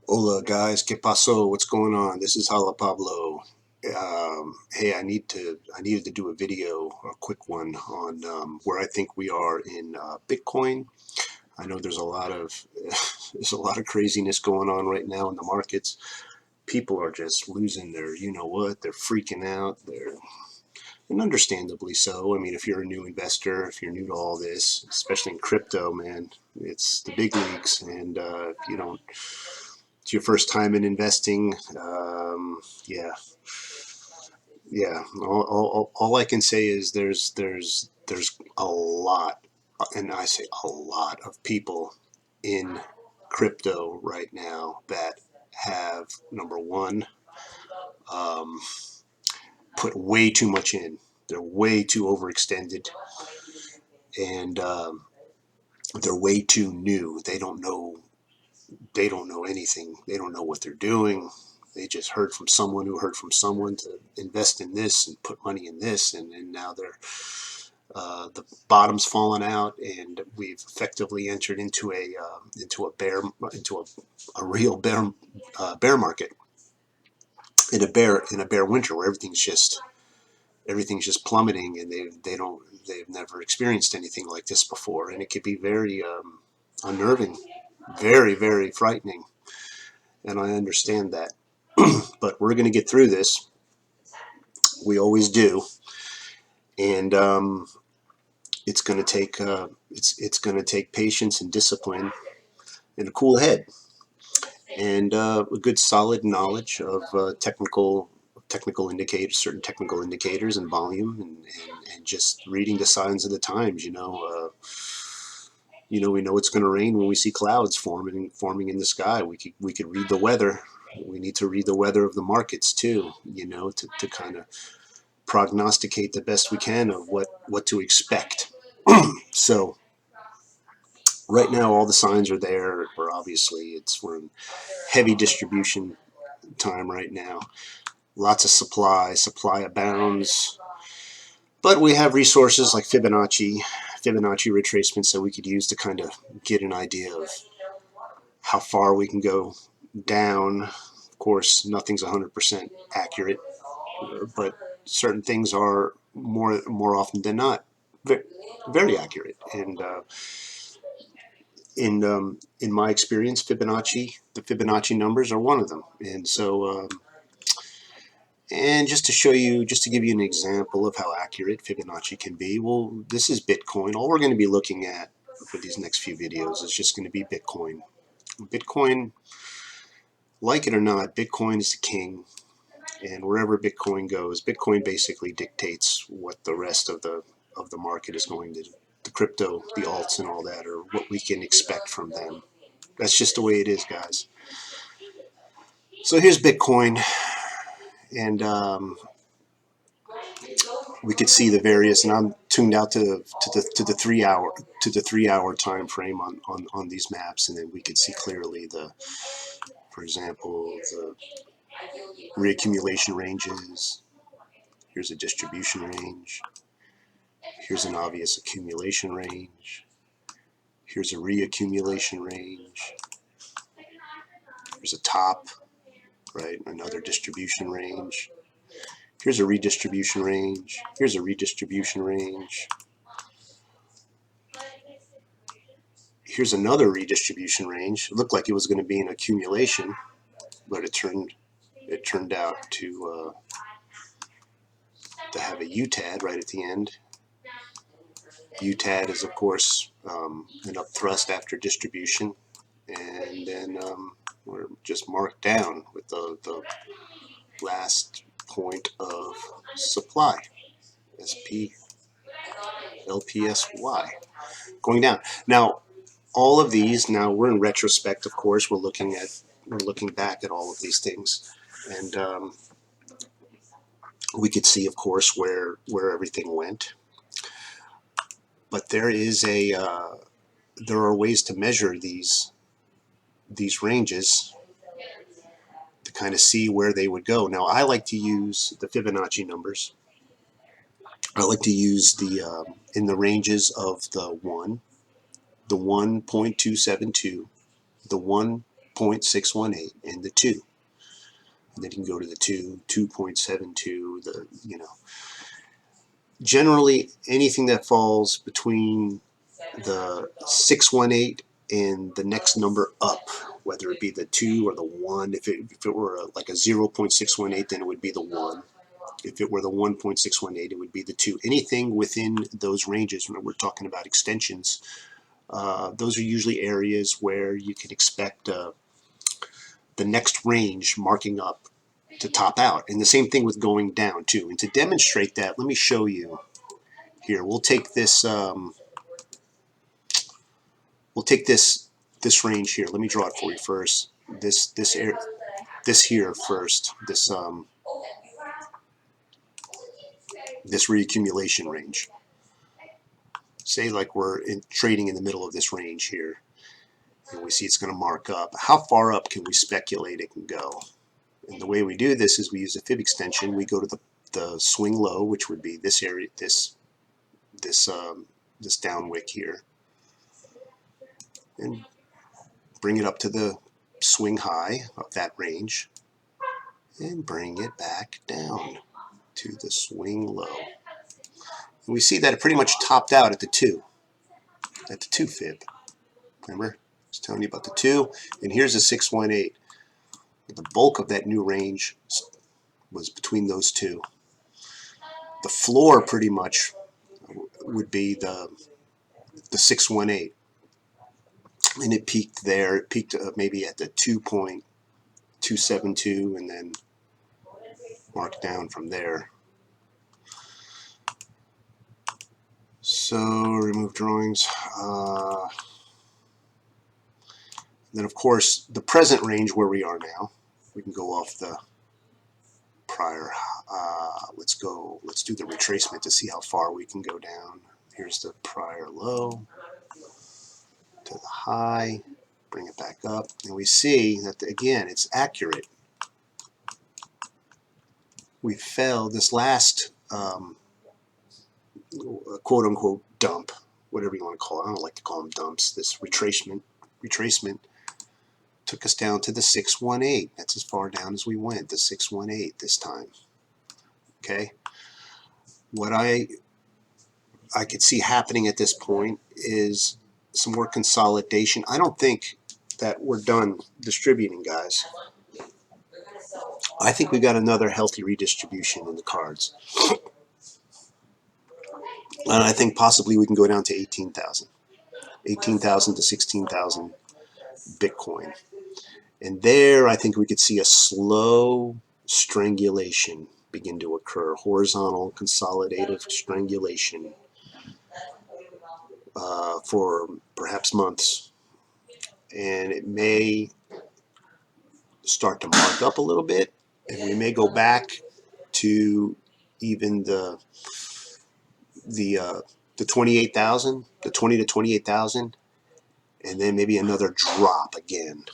Hola guys, ¿qué pasó? What's going on? This is Hala Pablo. Hey, I needed to do a video, a quick one on where I think we are in Bitcoin. I know there's a lot of there's a lot of craziness going on right now in the markets. People are just losing their, you know what? They're freaking out. And understandably so. I mean, if you're a new investor, if you're new to all this, especially in crypto, man, it's the big leagues, and if you don't it's your first time in investing, yeah, yeah. All I can say is there's a lot, and I say a lot of people in crypto right now that have, number one, um, put way too much in. They're way too overextended, and they're way too new. They don't know. They don't know anything. They don't know what they're doing. They just heard from someone who heard from someone to invest in this and put money in this, and now they're the bottom's fallen out, and we've effectively entered into a real bear market, in a bear winter where everything's just plummeting, and they've never experienced anything like this before, and it could be very unnerving, very, very frightening, and I understand that. But we're going to get through this. We always do, and it's going to take it's going to take patience and discipline and a cool head and a good solid knowledge of technical indicators, certain technical indicators and volume, and just reading the signs of the times. We know it's going to rain when we see clouds forming in the sky. We could read the weather. We need to read the weather of the markets too, to kind of prognosticate the best we can of what to expect. So right now all the signs are there. We're in heavy distribution time right now. Lots of supply abounds, but we have resources like Fibonacci retracement, so we could use to kind of get an idea of how far we can go down. Of course, nothing's 100% accurate, but certain things are more often than not very, very accurate. And in my experience, the Fibonacci numbers are one of them. And so, and just to give you an example of how accurate Fibonacci can be, well, this is Bitcoin. All we're going to be looking at for these next few videos is just going to be Bitcoin. Bitcoin, like it or not, Bitcoin is the king. And wherever Bitcoin goes, Bitcoin basically dictates what the rest of the market is going to, the crypto, the alts and all that, or what we can expect from them. That's just the way it is, guys. So here's Bitcoin, and we could see the various, and I'm tuned out to the 3 hour time frame on these maps, and then we could see clearly for example, the reaccumulation ranges. Here's a distribution range. Here's an obvious accumulation range. Here's a reaccumulation range. Here's a top, right? Another distribution range. Here's a redistribution range. Here's a redistribution range. Here's another redistribution range. It looked like it was going to be an accumulation, but it turned out to have a UTAD right at the end. UTAD is, of course, an up thrust after distribution, and then we're just marked down with the last point of supply, SP, LPSY, going down. Now, all of these, now we're in retrospect, of course, we're looking back at all of these things, and we could see, of course, where everything went. But there are ways to measure these ranges to kind of see where they would go. Now, I like to use the Fibonacci numbers. I like to use in the ranges of the 1.272, the 1.272, 0.618, and the 2. And then you can go to the 2, 2.72, the, you know. Generally, anything that falls between the 618 and the next number up, whether it be the 2 or the 1, if it were like a 0.618, then it would be the 1. If it were the 1.618, it would be the 2. Anything within those ranges, when we're talking about extensions, those are usually areas where you can expect the next range marking up to top out. And the same thing with going down too. And to demonstrate that, let me show you here. We'll take this this range here. Let me draw it for you first. This here first. This reaccumulation range. Say like we're trading in the middle of this range here, and we see it's going to mark up. How far up can we speculate it can go? And the way we do this is we use a fib extension. We go to the swing low, which would be this area, this down wick here, and bring it up to the swing high of that range, and bring it back down to the swing low. And we see that it pretty much topped out at the 2 fib. Remember, I was telling you about the 2, and here's a 618. The bulk of that new range was between those two. The floor pretty much would be the 618, and it peaked there. It peaked maybe at the 2.272, and then marked down from there. So remove drawings. Then of course the present range where we are now. We can go off the prior. Let's do the retracement to see how far we can go down. Here's the prior low to the high. Bring it back up, and we see that again it's accurate. We fell this last quote-unquote dump, whatever you want to call it. I don't like to call them dumps. This retracement took us down to the 618. That's as far down as we went, the 618 this time. Okay. What I could see happening at this point is some more consolidation. I don't think that we're done distributing, guys. I think we got another healthy redistribution in the cards. And I think possibly we can go down to 18,000 to 16,000 Bitcoin. And there I think we could see a slow strangulation begin to occur. Horizontal consolidative strangulation for perhaps months. And it may start to mark up a little bit, and we may go back to even the 28,000, the 20 to 28,000, and then maybe another drop again.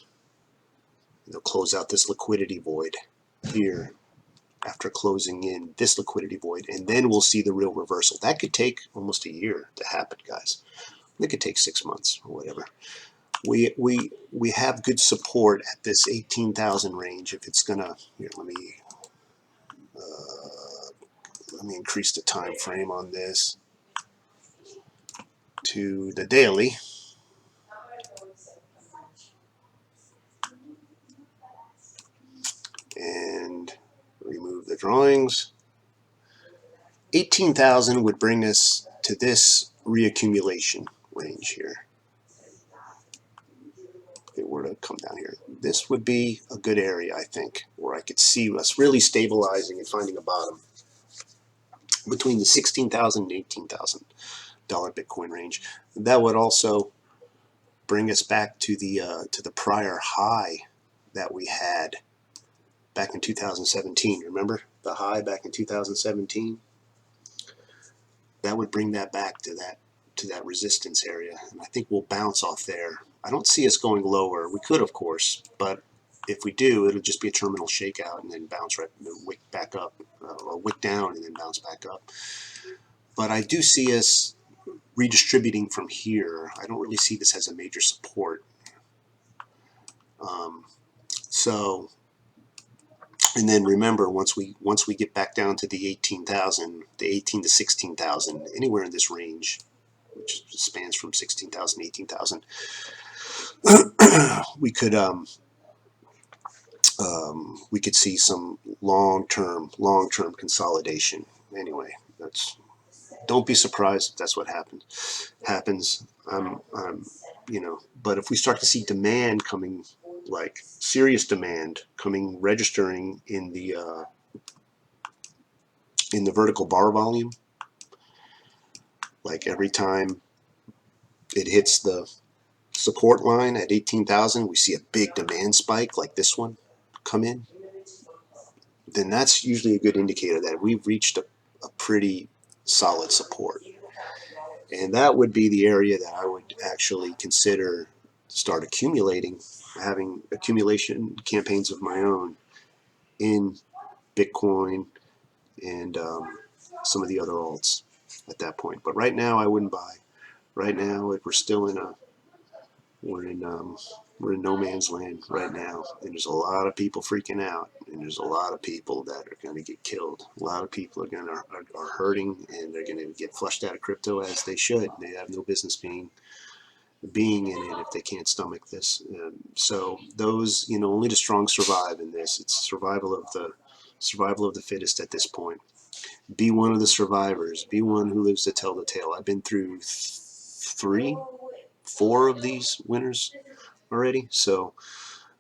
They'll close out this liquidity void here after closing in this liquidity void, and then we'll see the real reversal. That could take almost a year to happen, guys. It could take 6 months or whatever. We have good support at this 18,000 range. If it's gonna, here, let me increase the time frame on this to the daily. And remove the drawings. 18,000 would bring us to this reaccumulation range here. If it were to come down here, this would be a good area, I think, where I could see us really stabilizing and finding a bottom between the $16,000 and $18,000 Bitcoin range. That would also bring us back to the prior high that we had back in 2017. Remember the high back in 2017? That would bring that back to that resistance area, and I think we'll bounce off there. I don't see us going lower. We could, of course, but if we do, it'll just be a terminal shakeout and then bounce right, wick back up, or wick down and then bounce back up. But I do see us redistributing from here. I don't really see this as a major support. So, and then remember, once we get back down to the 18,000, the 18 to 16,000, anywhere in this range, which spans from 16,000 to 18,000, we could see some long-term consolidation. Anyway, don't be surprised if that's what happens. But if we start to see demand coming, like serious demand coming, registering in the vertical bar volume, like every time it hits the support line at 18,000, we see a big demand spike like this one come in, then that's usually a good indicator that we've reached a pretty solid support. And that would be the area that I would actually consider start accumulating, having accumulation campaigns of my own in Bitcoin and some of the other alts at that point. But right now, I wouldn't buy. Right now, we're still in we're in no man's land right now, and there's a lot of people freaking out, and there's a lot of people that are going to get killed. A lot of people are hurting, and they're going to get flushed out of crypto, as they should. They have no business being in it if they can't stomach this. So those, only the strong survive in this. It's survival of the fittest at this point. Be one of the survivors. Be one who lives to tell the tale. I've been through 4 of these winners already, so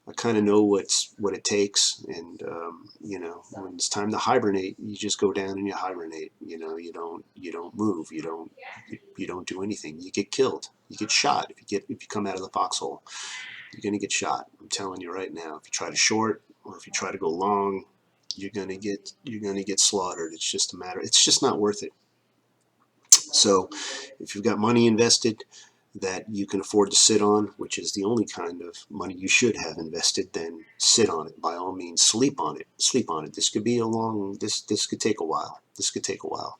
I kind of know what it takes. And when it's time to hibernate, you just go down and you hibernate. You don't move. You don't do anything. You get killed. You get shot if you come out of the foxhole. You're gonna get shot. I'm telling you right now. If you try to short or if you try to go long, you're gonna get slaughtered. It's just a matter. It's just not worth it. So if you've got money invested that you can afford to sit on, which is the only kind of money you should have invested, then sit on it. By all means, sleep on it. Sleep on it. This could be this could take a while. This could take a while.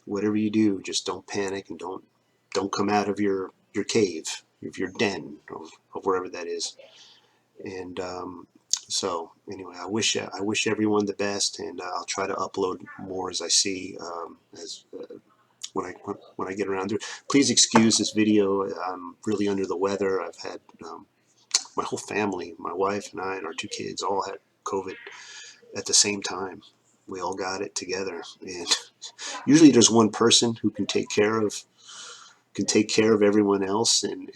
Whatever you do, just don't panic and don't come out of your cave, of your den, or wherever that is. And so anyway, I wish everyone the best, and I'll try to upload more as I see as when I get around to it. Please excuse this video. I'm really under the weather. I've had my whole family, my wife and I and our 2 kids, all had COVID at the same time. We all got it together, and usually there's one person who can take care of everyone else. And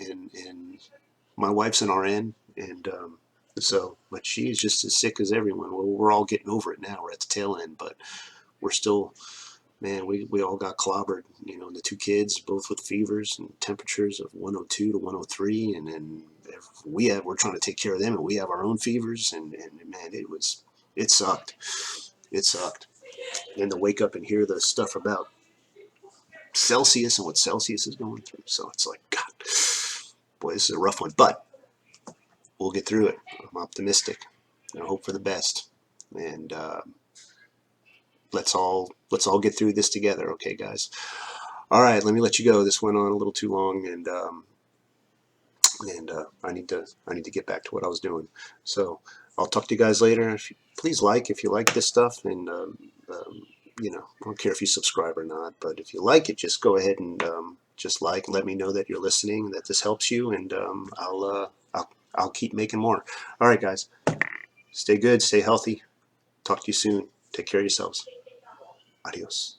my wife's an RN, and but she's just as sick as everyone. Well, we're all getting over it now. We're at the tail end, but we're still. Man, we all got clobbered, the 2 kids, both with fevers and temperatures of 102 to 103, and then we're trying to take care of them, and we have our own fevers, and man, it sucked. It sucked. And to wake up and hear the stuff about Celsius and what Celsius is going through, so it's like, God, boy, this is a rough one, but we'll get through it. I'm optimistic. I hope for the best, and let's all get through this together, okay, guys? All right, let me let you go. This went on a little too long, and I need to get back to what I was doing. So I'll talk to you guys later. Please if you like this stuff, and I don't care if you subscribe or not, but if you like it, just go ahead and just let me know that you're listening, that this helps you, and I'll keep making more. All right, guys, stay good, stay healthy. Talk to you soon. Take care of yourselves. Adios.